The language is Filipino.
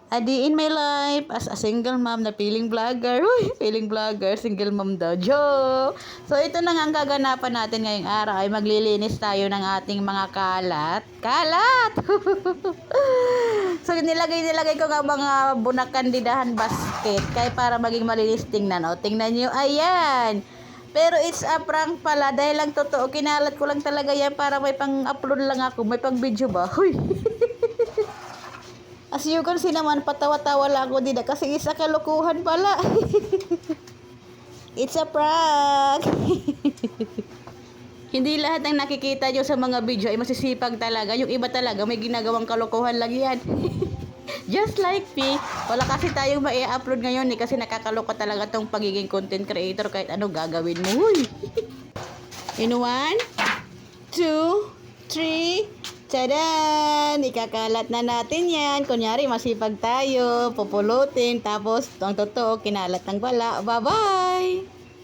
A day in my life as a single mom na feeling vlogger. Uy, feeling vlogger, single mom daw. Joke! So, ito na nga ang gaganapan natin ngayong araw ay maglilinis tayo ng ating mga kalat. Kalat! So, nilagay ko nga mga bunak-kandidahan basket kaya para maging malinis tingnan. O, tingnan nyo. Ayan! Pero it's a prank pala dahil lang totoo. Kinalat ko lang talaga yan para may pang-upload lang ako. May pang-video ba? Huy! As you can see naman, patawa-tawa lang ako dito kasi isa kalukuhan pala. It's a prank. Hindi lahat ng nakikita nyo sa mga video ay masisipag talaga. Yung iba talaga may ginagawang kalukuhan lang yan. Just like me, wala kasi tayong mai-upload ngayon kasi nakakaloka talaga tong pagiging content creator kahit ano gagawin mo. In 1, 2, 3, Tadaan! Ikakalat na natin yan. Kunyari, masipag tayo. Pupulutin. Tapos, ang totoo, kinalat ng bala. Bye-bye!